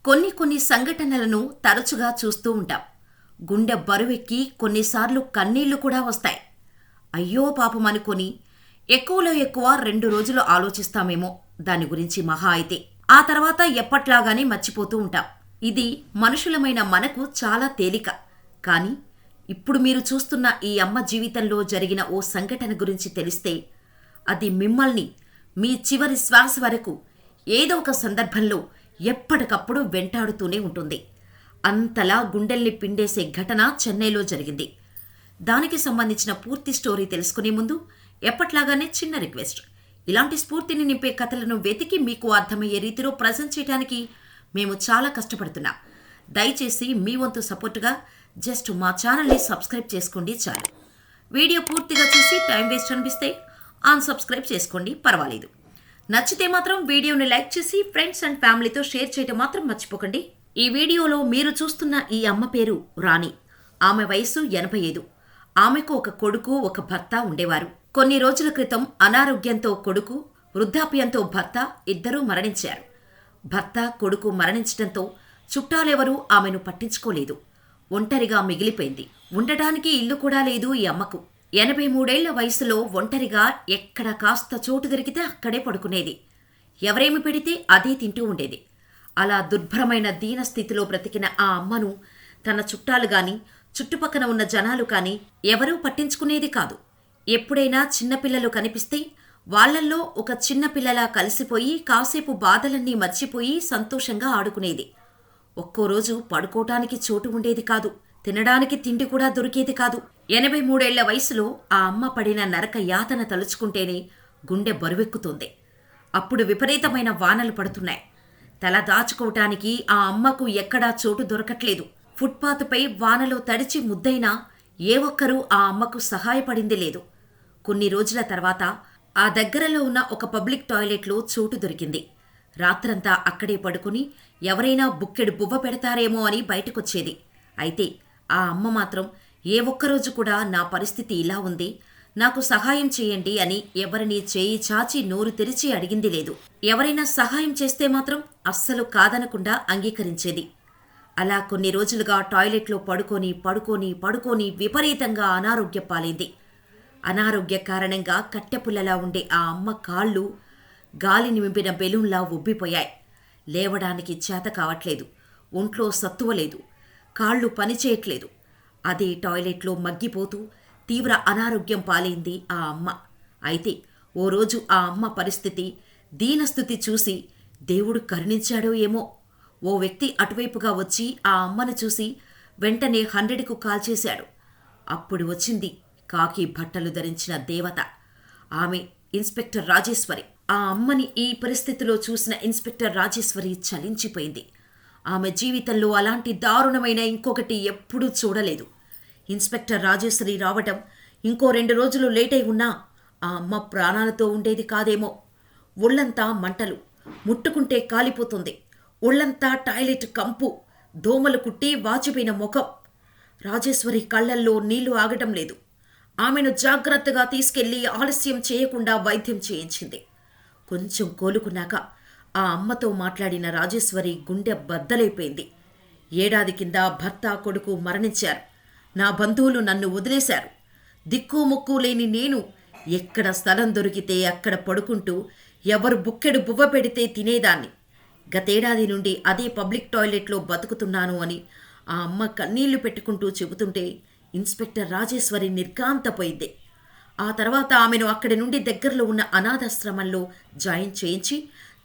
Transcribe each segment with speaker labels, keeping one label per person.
Speaker 1: కొన్ని సంఘటనలను తరచుగా చూస్తూ ఉంటాం. గుండె బరువెక్కి కొన్నిసార్లు కన్నీళ్లు కూడా వస్తాయి. అయ్యో పాపం అనుకొని ఎక్కువలో ఎక్కువ 2 రోజులు ఆలోచిస్తామేమో దాని గురించి మహా అయితే. ఆ తర్వాత ఎప్పట్లాగానే మర్చిపోతూ ఉంటాం. ఇది మనుషులమైన మనకు చాలా తేలిక. కానీ ఇప్పుడు మీరు చూస్తున్న ఈ అమ్మ జీవితంలో జరిగిన ఓ సంఘటన గురించి తెలిస్తే అది మిమ్మల్ని మీ చివరి శ్వాస వరకు ఏదో ఒక సందర్భంలో ఎప్పటికప్పుడు వెంటాడుతూనే ఉంటుంది. అంతలా గుండెల్ని పిండేసే ఘటన చెన్నైలో జరిగింది. దానికి సంబంధించిన పూర్తి స్టోరీ తెలుసుకునే ముందు ఎప్పట్లాగానే చిన్న రిక్వెస్ట్. ఇలాంటి స్ఫూర్తిని నింపే కథలను వెతికి మీకు అర్థమయ్యే రీతిలో ప్రజెంట్ చేయడానికి మేము చాలా కష్టపడుతున్నాం. దయచేసి మీ వంతు సపోర్టుగా జస్ట్ మా ఛానల్ని సబ్స్క్రైబ్ చేసుకోండి చాలు. వీడియో పూర్తిగా చూసి టైం వేస్ట్ అనిపిస్తే అన్సబ్స్క్రైబ్ చేసుకోండి, పర్వాలేదు. నచ్చితే మాత్రం వీడియోని లైక్ చేసి ఫ్రెండ్స్ అండ్ ఫ్యామిలీతో షేర్ చేయడం మాత్రం మర్చిపోకండి. ఈ వీడియోలో మీరు చూస్తున్న ఈ అమ్మ పేరు రాణి. ఆమె వయసు 85. ఆమెకు ఒక కొడుకు, ఒక భర్త ఉండేవారు. కొన్ని రోజుల క్రితం అనారోగ్యంతో కొడుకు, వృద్ధాప్యంతో భర్త ఇద్దరూ మరణించారు. భర్త, కొడుకు మరణించడంతో చుట్టాలెవరూ ఆమెను పట్టించుకోలేదు. ఒంటరిగా మిగిలిపోయింది. ఉండటానికి ఇల్లు కూడా లేదు ఈ అమ్మకు. 83 వయసులో ఒంటరిగా ఎక్కడ కాస్త చోటు దొరికితే అక్కడే పడుకునేది. ఎవరేమి పెడితే అదే తింటూ ఉండేది. అలా దుర్భరమైన దీనస్థితిలో బ్రతికిన ఆ అమ్మను తన చుట్టాలు గాని, చుట్టుపక్కన ఉన్న జనాలు కాని ఎవరూ పట్టించుకునేది కాదు. ఎప్పుడైనా చిన్నపిల్లలు కనిపిస్తే వాళ్లల్లో ఒక చిన్నపిల్లలా కలిసిపోయి కాసేపు బాధలన్నీ మర్చిపోయి సంతోషంగా ఆడుకునేది. ఒక్కో రోజు పడుకోటానికి చోటు ఉండేది కాదు. తినడానికి తిండి కూడా దొరికేది కాదు. 83 వయసులో ఆ అమ్మ పడిన నరక యాతన తలుచుకుంటేనే గుండె బరువెక్కుతుంది. అప్పుడు విపరీతమైన వానలు పడుతున్నాయి. తల దాచుకోవటానికి ఆ అమ్మకు ఎక్కడా చోటు దొరకట్లేదు. ఫుట్పాత్పై వానలో తడిచి ముద్దైనా ఏ ఒక్కరూ ఆ అమ్మకు సహాయపడింది లేదు. కొన్ని రోజుల తర్వాత ఆ దగ్గరలో ఉన్న ఒక పబ్లిక్ టాయిలెట్లో చోటు దొరికింది. రాత్రంతా అక్కడే పడుకుని ఎవరైనా బుక్కెడు బువ్వ పెడతారేమో అని బయటకొచ్చేది. అయితే ఆ అమ్మ మాత్రం ఏ ఒక్కరోజు కూడా నా పరిస్థితి ఇలా ఉంది, నాకు సహాయం చేయండి అని ఎవరినీ చేయి చాచి నోరు తెరిచి అడిగింది లేదు. ఎవరైనా సహాయం చేస్తే మాత్రం అస్సలు కాదనకుండా అంగీకరించేది. అలా కొన్ని రోజులుగా టాయిలెట్లో పడుకొని విపరీతంగా అనారోగ్య పాలైంది. అనారోగ్య కారణంగా కట్టెపుల్లలా ఉండే ఆ అమ్మ కాళ్ళు గాలిని నింపిన బెలూన్లా ఉబ్బిపోయాయి. లేవడానికి చేత కావట్లేదు. ఒంట్లో సత్తువలేదు. కాళ్ళు పనిచేయట్లేదు. అదే టాయిలెట్లో మగ్గిపోతూ తీవ్ర అనారోగ్యం పాలైంది ఆ అమ్మ. అయితే ఓ రోజు ఆ అమ్మ పరిస్థితి, దీనస్థితి చూసి దేవుడు కరుణించాడో ఏమో, ఓ వ్యక్తి అటువైపుగా వచ్చి ఆ అమ్మను చూసి వెంటనే 100కు కాల్ చేశాడు. అప్పుడు వచ్చింది కాకి బట్టలు ధరించిన దేవత. ఆమె ఇన్స్పెక్టర్ రాజేశ్వరి. ఆ అమ్మని ఈ పరిస్థితిలో చూసిన ఇన్స్పెక్టర్ రాజేశ్వరి చలించిపోయింది. ఆమె జీవితంలో అలాంటి దారుణమైన ఇంకొకటి ఎప్పుడూ చూడలేదు. ఇన్స్పెక్టర్ రాజేశ్వరి రావటం ఇంకో 2 రోజులు లేటై ఉన్నా ఆ అమ్మ ప్రాణాలతో ఉండేది కాదేమో. ఒళ్లంతా మంటలు, ముట్టుకుంటే కాలిపోతుంది. ఒళ్లంతా టాయిలెట్ కంపు, దోమలు కుట్టి వాచిపోయిన ముఖం. రాజేశ్వరి కళ్లల్లో నీళ్లు ఆగటం లేదు. ఆమెను జాగ్రత్తగా తీసుకెళ్లి ఆలస్యం చేయకుండా వైద్యం చేయించింది. కొంచెం కోలుకున్నాక ఆ అమ్మతో మాట్లాడిన రాజేశ్వరి గుండె బద్దలైపోయింది. 1 ఏడాది కింద భర్త, కొడుకు మరణించారు. నా బంధువులు నన్ను వదిలేశారు. దిక్కు ముక్కు లేని నేను ఎక్కడ స్థలం దొరికితే అక్కడ పడుకుంటూ ఎవరు బుక్కెడు బువ్వ పెడితే తినేదాన్ని. గతేడాది నుండి అదే పబ్లిక్ టాయిలెట్లో బతుకుతున్నాను అని ఆ అమ్మ కన్నీళ్లు పెట్టుకుంటూ చెబుతుంటే ఇన్స్పెక్టర్ రాజేశ్వరి నిర్ఘాంతపోయింది. ఆ తర్వాత ఆమెను అక్కడి నుండి దగ్గరలో ఉన్న అనాథాశ్రమంలో జాయిన్ చేయించి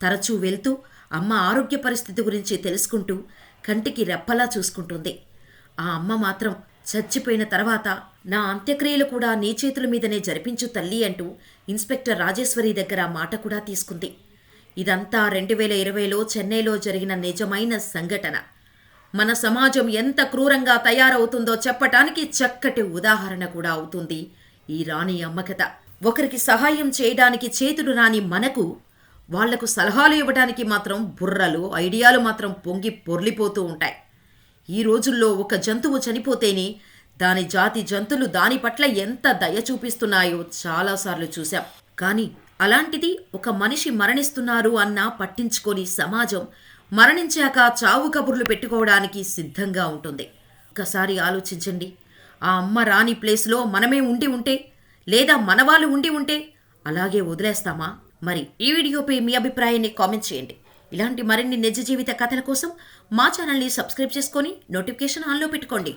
Speaker 1: తరచూ వెళ్తూ అమ్మ ఆరోగ్య పరిస్థితి గురించి తెలుసుకుంటూ కంటికి రెప్పలా చూసుకుంటుంది. ఆ అమ్మ మాత్రం చచ్చిపోయిన తర్వాత నా అంత్యక్రియలు కూడా నీ చేతుల మీదనే జరిపించు తల్లి అంటూ ఇన్స్పెక్టర్ రాజేశ్వరి దగ్గర మాట కూడా తీసుకుంది. ఇదంతా 2020లో చెన్నైలో జరిగిన నిజమైన సంఘటన. మన సమాజం ఎంత క్రూరంగా తయారవుతుందో చెప్పటానికి చక్కటి ఉదాహరణ కూడా అవుతుంది ఈ రాణి అమ్మ కథ. ఒకరికి సహాయం చేయడానికి చేతులు రాని మనకు వాళ్లకు సలహాలు ఇవ్వడానికి మాత్రం బుర్రలు, ఐడియాలు మాత్రం పొంగి పొర్లిపోతూ ఉంటాయి. ఈ రోజుల్లో ఒక జంతువు చనిపోతేనే దాని జాతి జంతువులు దాని పట్ల ఎంత దయ చూపిస్తున్నాయో చాలాసార్లు చూశాం. కానీ అలాంటిది ఒక మనిషి మరణిస్తున్నారు అన్నా పట్టించుకొని సమాజం మరణించాక చావు కబుర్లు పెట్టుకోవడానికి సిద్ధంగా ఉంటుంది. ఒకసారి ఆలోచించండి, ఆ అమ్మ రాని ప్లేస్లో మనమే ఉండి ఉంటే, లేదా మనవాళ్ళు ఉండి ఉంటే అలాగే వదిలేస్తామా? మరి ఈ వీడియోపై మీ అభిప్రాయాన్ని కామెంట్ చేయండి. ఇలాంటి మరిన్ని నిజ జీవిత కథల కోసం మా ఛానల్ని సబ్స్క్రైబ్ చేసుకొని నోటిఫికేషన్ ఆన్లో పెట్టుకోండి.